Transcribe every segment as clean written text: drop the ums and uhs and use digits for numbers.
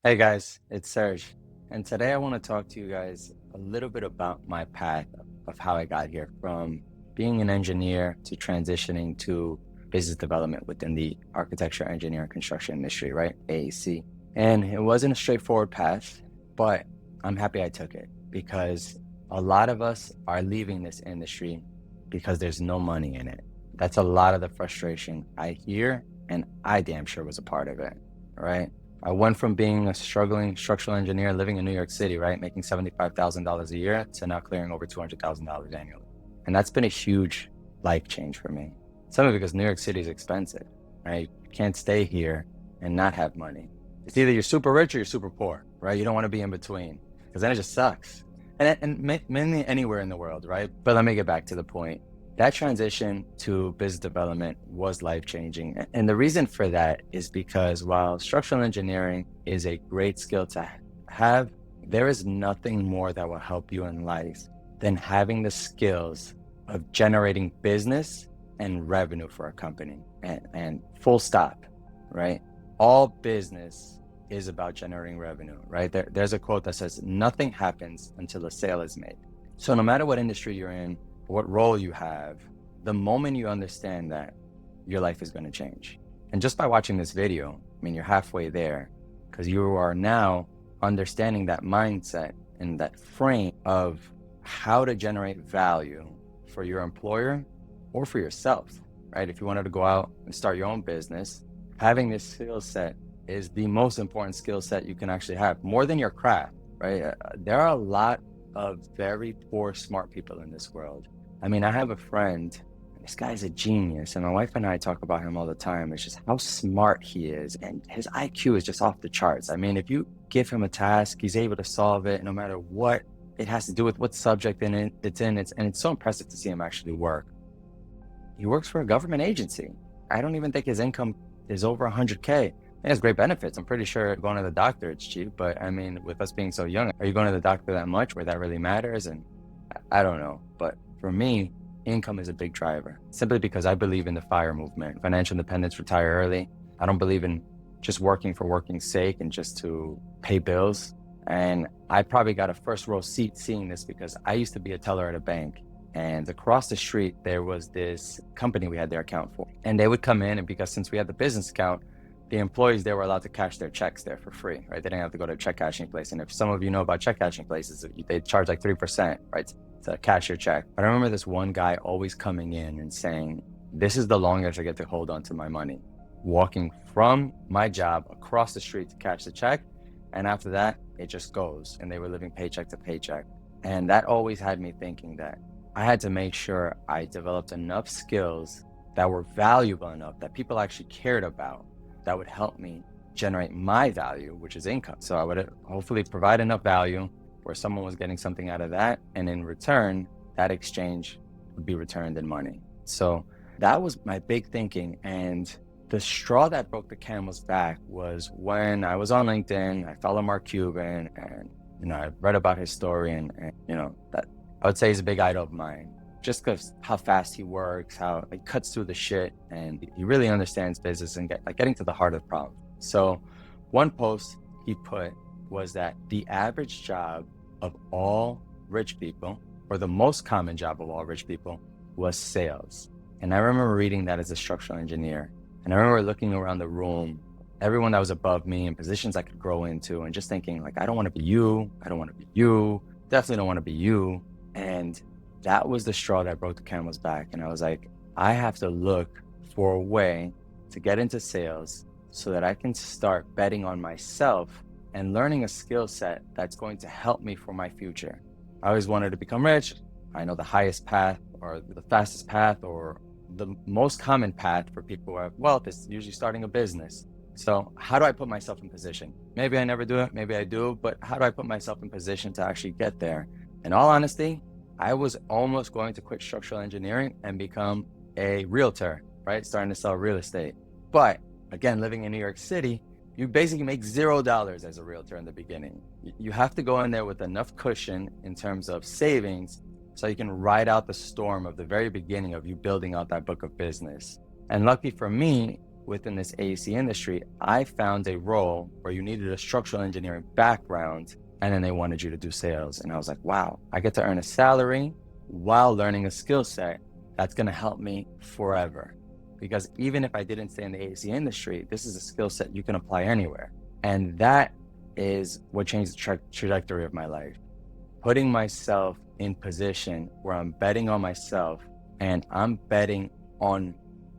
Hey guys, it's Serge, and today I want to talk to you guys a little bit about my path of how I got here from being an engineer to transitioning to business development within the architecture, engineering, construction industry, right? AEC. And it wasn't a straightforward path, but I'm happy I took it because a lot of us are leaving this industry because there's no money in it. That's a lot of the frustration I hear, and I damn sure was a part of it, right? I went from being a struggling structural engineer living in New York City, right, making $75,000 a year to now clearing over $200,000 annually. And that's been a huge life change for me. Simply because New York City is expensive, right? You can't stay here and not have money. It's either you're super rich or you're super poor, right? You don't want to be in between because then it just sucks. And mainly anywhere in the world, right? But let me get back to the point. That transition to business development was life changing. And the reason for that is because while structural engineering is a great skill to have, there is nothing more that will help you in life than having the skills of generating business and revenue for a company. And full stop, right? All business is about generating revenue, right? There's a quote that says, nothing happens until a sale is made. So no matter what industry you're in, what role you have, the moment you understand that, your life is going to change. And just by watching this video, I mean, you're halfway there because you are now understanding that mindset and that frame of how to generate value for your employer or for yourself, right? If you wanted to go out and start your own business, having this skill set is the most important skill set you can actually have, more than your craft, right? There are a lot of very poor, smart people in this world. I mean, I have a friend, this guy's a genius, and my wife and I talk about him all the time. It's just how smart he is, and his IQ is just off the charts. I mean, if you give him a task, he's able to solve it no matter what it has to do with what subject it's in. And it's so impressive to see him actually work. He works for a government agency. I don't even think his income is over 100K. He has great benefits. I'm pretty sure going to the doctor, it's cheap. But I mean, with us being so young, are you going to the doctor that much where that really matters? And I don't know. But for me, income is a big driver, simply because I believe in the FIRE movement, financial independence, retire early. I don't believe in just working for working's sake and just to pay bills. And I probably got a first row seat seeing this because I used to be a teller at a bank. And across the street, there was this company we had their account for. And they would come in, and because since we had the business account, the employees, they were allowed to cash their checks there for free, right? They didn't have to go to a check cashing place. And if some of you know about check cashing places, they charge like 3%, right? To cash your check. But I remember this one guy always coming in and saying, this is the longest I get to hold on to my money. Walking from my job across the street to cash the check. And after that, it just goes. And they were living paycheck to paycheck. And that always had me thinking that I had to make sure I developed enough skills that were valuable enough that people actually cared about, that would help me generate my value, which is income. So I would hopefully provide enough value where someone was getting something out of that. And in return, that exchange would be returned in money. So that was my big thinking. And the straw that broke the camel's back was when I was on LinkedIn. I follow Mark Cuban, and I read about his story, and that I would say he's a big idol of mine, just because how fast he works, how he cuts through the shit, and he really understands business and getting to the heart of the problem. So one post he put was that the average job of all rich people, or the most common job of all rich people, was sales. And I remember reading that as a structural engineer. And I remember looking around the room, everyone that was above me in positions I could grow into, and just thinking, like, I don't want to be you. I don't want to be you. Definitely don't want to be you. And that was the straw that broke the camel's back. And I was like, I have to look for a way to get into sales so that I can start betting on myself and learning a skill set that's going to help me for my future. I always wanted to become rich. I know the highest path or the fastest path or the most common path for people who have wealth is usually starting a business. So how do I put myself in position? Maybe I never do it, maybe I do, but how do I put myself in position to actually get there? In all honesty, I was almost going to quit structural engineering and become a realtor, right? Starting to sell real estate. But again, living in New York City, you basically make $0 as a realtor in the beginning. You have to go in there with enough cushion in terms of savings so you can ride out the storm of the very beginning of you building out that book of business. And lucky for me, within this AEC industry, I found a role where you needed a structural engineering background and then they wanted you to do sales. And I was like, wow, I get to earn a salary while learning a skill set that's going to help me forever. Because even if I didn't stay in the AEC industry, this is a skill set you can apply anywhere. And that is what changed the trajectory of my life. Putting myself in position where I'm betting on myself and I'm betting on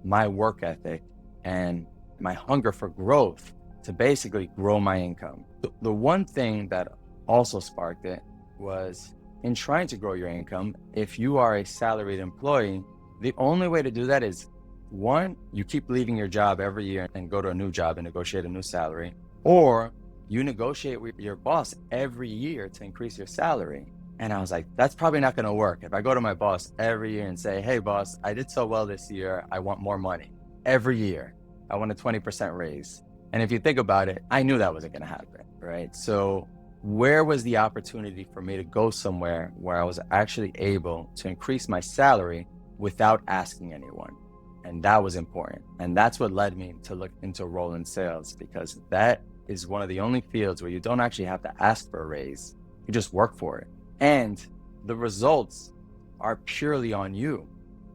my work ethic and my hunger for growth to basically grow my income. The one thing that also sparked it was in trying to grow your income, if you are a salaried employee, the only way to do that is one, you keep leaving your job every year and go to a new job and negotiate a new salary, or you negotiate with your boss every year to increase your salary. And I was like, that's probably not going to work. If I go to my boss every year and say, hey boss, I did so well this year, I want more money. Every year, I want a 20% raise. And if you think about it, I knew that wasn't going to happen, right? So where was the opportunity for me to go somewhere where I was actually able to increase my salary without asking anyone? And that was important. And that's what led me to look into a role in sales, because that is one of the only fields where you don't actually have to ask for a raise. You just work for it. And the results are purely on you.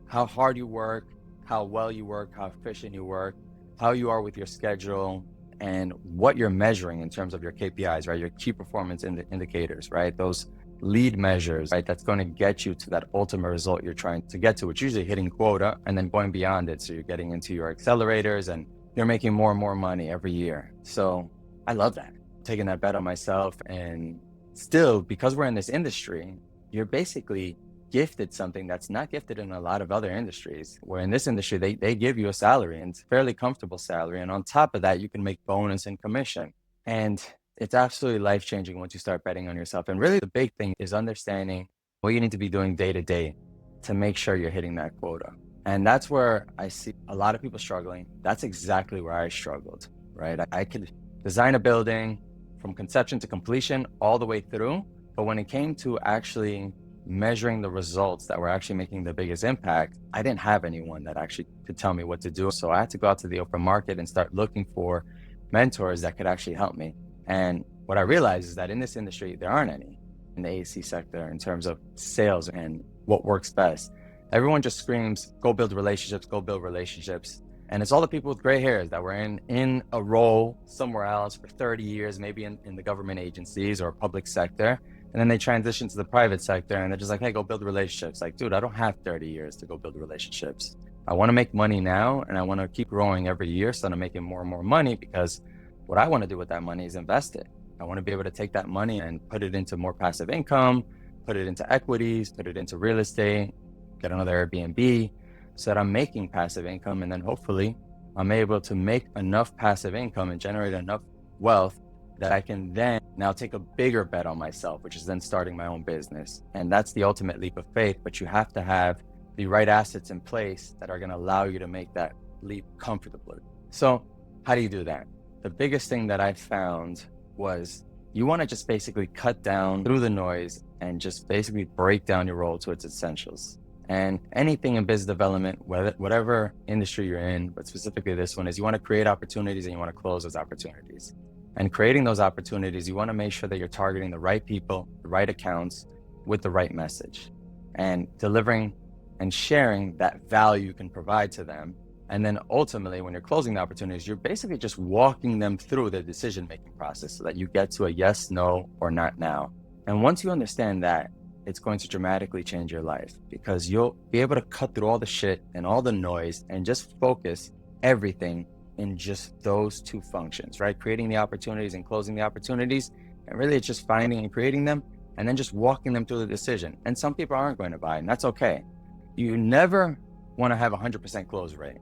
How hard you work, how well you work, how efficient you work, how you are with your schedule, and what you're measuring in terms of your KPIs, right? Your key performance indicators, right? Those lead measures, right? That's going to get you to that ultimate result you're trying to get to, which usually hitting quota and then going beyond it. So you're getting into your accelerators and you're making more and more money every year. So I love that, taking that bet on myself. And still, because we're in this industry, you're basically gifted something that's not gifted in a lot of other industries, where in this industry, they give you a salary, and it's a fairly comfortable salary. And on top of that, you can make bonus and commission. And it's absolutely life-changing once you start betting on yourself. And really the big thing is understanding what you need to be doing day to day to make sure you're hitting that quota. And that's where I see a lot of people struggling. That's exactly where I struggled, right? I could design a building from conception to completion all the way through. But when it came to actually measuring the results that were actually making the biggest impact, I didn't have anyone that actually could tell me what to do. So I had to go out to the open market and start looking for mentors that could actually help me. And what I realized is that in this industry, there aren't any in the AEC sector in terms of sales and what works best. Everyone just screams, go build relationships, go build relationships. And it's all the people with gray hairs that were in a role somewhere else for 30 years, maybe in the government agencies or public sector. And then they transition to the private sector and they're just like, hey, go build relationships. Like, dude, I don't have 30 years to go build relationships. I want to make money now and I want to keep growing every year so that I'm making more and more money, because what I want to do with that money is invest it. I want to be able to take that money and put it into more passive income, put it into equities, put it into real estate, get another Airbnb, so that I'm making passive income. And then hopefully I'm able to make enough passive income and generate enough wealth that I can then now take a bigger bet on myself, which is then starting my own business. And that's the ultimate leap of faith, but you have to have the right assets in place that are going to allow you to make that leap comfortably. So how do you do that? The biggest thing that I found was you want to just basically cut down through the noise and just basically break down your role to its essentials. And anything in business development, whatever industry you're in, but specifically this one, is you want to create opportunities and you want to close those opportunities. And creating those opportunities, you want to make sure that you're targeting the right people, the right accounts with the right message, and delivering and sharing that value you can provide to them. And then ultimately, when you're closing the opportunities, you're basically just walking them through the decision-making process so that you get to a yes, no, or not now. And once you understand that, it's going to dramatically change your life, because you'll be able to cut through all the shit and all the noise and just focus everything in just those two functions, right? Creating the opportunities and closing the opportunities. And really it's just finding and creating them and then just walking them through the decision. And some people aren't going to buy, and that's okay. You never want to have 100% close rate.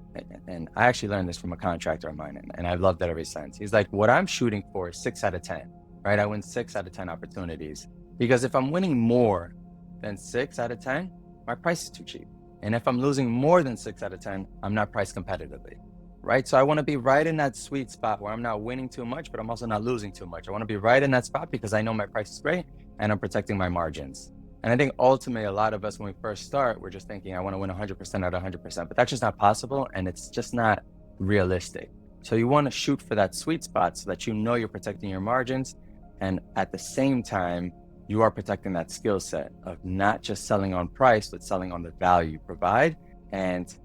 And I actually learned this from a contractor of mine, and I've loved that ever since. He's like, what I'm shooting for is 6 out of 10, right? I win 6 out of 10 opportunities, because if I'm winning more than 6 out of 10, my price is too cheap. And if I'm losing more than 6 out of 10, I'm not priced competitively, right? So I want to be right in that sweet spot where I'm not winning too much, but I'm also not losing too much. I want to be right in that spot because I know my price is great and I'm protecting my margins. And I think ultimately, a lot of us, when we first start, we're just thinking, I want to win 100% out of 100%, but that's just not possible. And it's just not realistic. So you want to shoot for that sweet spot so that you know you're protecting your margins, and at the same time, you are protecting that skill set of not just selling on price, but selling on the value you provide, and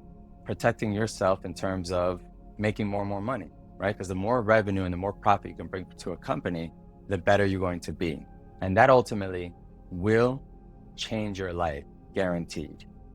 protecting yourself in terms of making more and more money, right? Because the more revenue and the more profit you can bring to a company, the better you're going to be. And that ultimately will change your life, guaranteed.